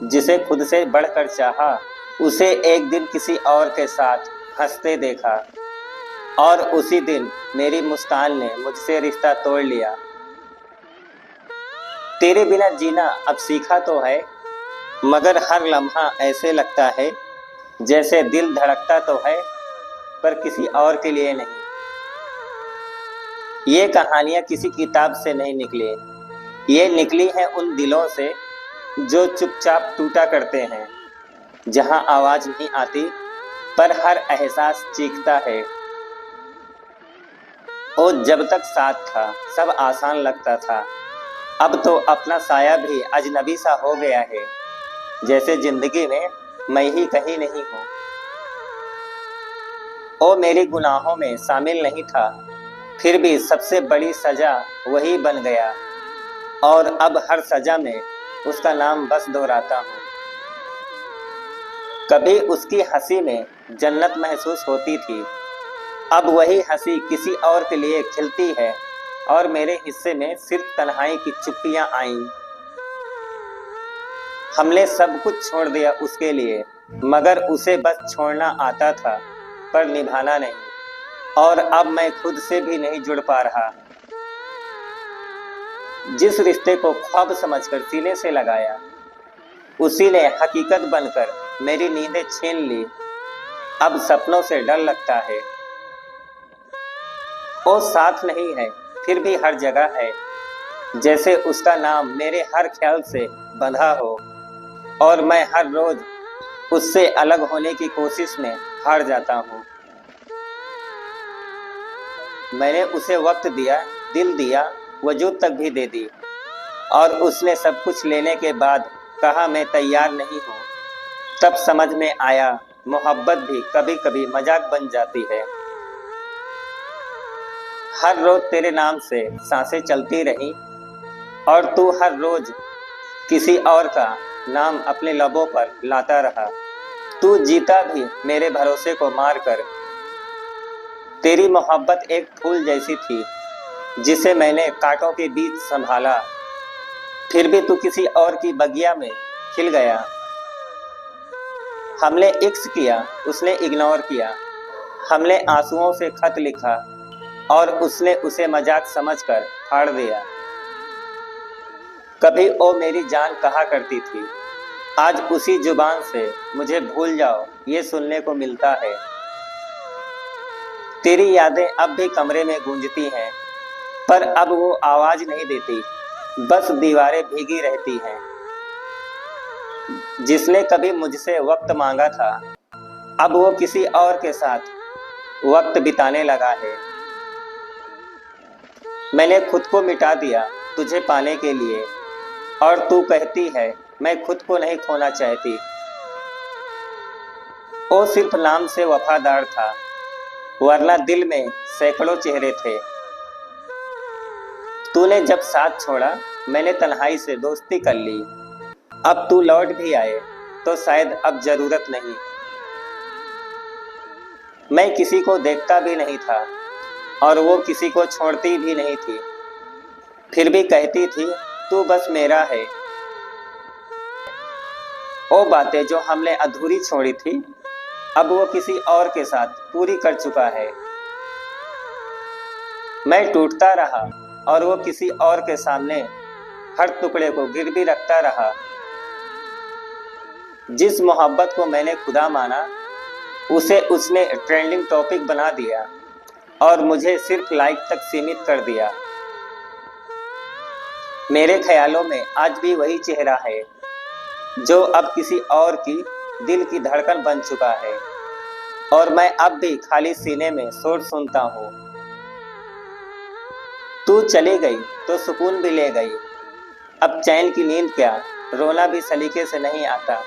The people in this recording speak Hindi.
जिसे खुद से बढ़कर चाहा, उसे एक दिन किसी और के साथ हंसते देखा और उसी दिन मेरी मुस्कान ने मुझसे रिश्ता तोड़ लिया। तेरे बिना जीना अब सीखा तो है, मगर हर लम्हा ऐसे लगता है जैसे दिल धड़कता तो है पर किसी और के लिए नहीं। ये कहानियाँ किसी किताब से नहीं निकली, ये निकली हैं उन दिलों से जो चुपचाप टूटा करते हैं, जहां आवाज नहीं आती पर हर एहसास चीखता है। ओ जब तक साथ था सब आसान लगता था, अब तो अपना साया भी अजनबी सा हो गया है, जैसे जिंदगी में मैं ही कहीं नहीं हूँ। ओ मेरे गुनाहों में शामिल नहीं था, फिर भी सबसे बड़ी सजा वही बन गया और अब हर सजा में उसका नाम बस दोहराता हूँ। कभी उसकी हंसी में जन्नत महसूस होती थी, अब वही हंसी किसी और के लिए खिलती है और मेरे हिस्से में सिर्फ तन्हाई की चुप्पियां आईं। हमने सब कुछ छोड़ दिया उसके लिए, मगर उसे बस छोड़ना आता था पर निभाना नहीं, और अब मैं खुद से भी नहीं जुड़ पा रहा। जिस रिश्ते को ख्वाब समझकर सीने से लगाया, उसी ने हकीकत बनकर मेरी नींदें छीन ली। अब सपनों से डर लगता है। वो साथ नहीं है फिर भी हर जगह है, जैसे उसका नाम मेरे हर ख्याल से बंधा हो और मैं हर रोज उससे अलग होने की कोशिश में हार जाता हूँ। मैंने उसे वक्त दिया, दिल दिया, वजूद तक भी दे दी, और उसने सब कुछ लेने के बाद कहा मैं तैयार नहीं हूँ। तब समझ में आया मोहब्बत भी कभी कभी मजाक बन जाती है। हर रोज तेरे नाम से सांसें चलती रही और तू हर रोज किसी और का नाम अपने लबों पर लाता रहा। तू जीता भी मेरे भरोसे को मार कर। तेरी मोहब्बत एक फूल जैसी थी जिसे मैंने कांटों के बीच संभाला, फिर भी तू किसी और की बगिया में खिल गया। हमने इश्क किया, उसने इग्नोर किया। हमने आंसुओं से खत लिखा और उसने उसे मजाक समझकर फाड़ दिया। कभी ओ मेरी जान कहा करती थी, आज उसी जुबान से मुझे भूल जाओ ये सुनने को मिलता है। तेरी यादें अब भी कमरे में गूंजती हैं, पर अब वो आवाज नहीं देती, बस दीवारें भीगी रहती हैं। जिसने कभी मुझसे वक्त मांगा था, अब वो किसी और के साथ वक्त बिताने लगा है। मैंने खुद को मिटा दिया तुझे पाने के लिए, और तू कहती है मैं खुद को नहीं खोना चाहती। वो सिर्फ नाम से वफादार था, वरना दिल में सैकड़ों चेहरे थे। तूने जब साथ छोड़ा मैंने तन्हाई से दोस्ती कर ली। अब तू लौट भी आए तो शायद अब जरूरत नहीं। मैं किसी को देखता भी नहीं था और वो किसी को छोड़ती भी नहीं थी, फिर भी कहती थी तू बस मेरा है। वो बातें जो हमने अधूरी छोड़ी थी, अब वो किसी और के साथ पूरी कर चुका है। मैं टूटता रहा और वो किसी और के सामने हर टुकड़े को गिरवी रखता रहा। जिस मोहब्बत को मैंने खुदा माना, उसे उसने ट्रेंडिंग टॉपिक बना दिया और मुझे सिर्फ लाइक तक सीमित कर दिया। मेरे ख्यालों में आज भी वही चेहरा है जो अब किसी और की दिल की धड़कन बन चुका है, और मैं अब भी खाली सीने में शोर सुनता हूँ। तू चली गई तो सुकून भी ले गई, अब चैन की नींद क्या, रोना भी सलीके से नहीं आता।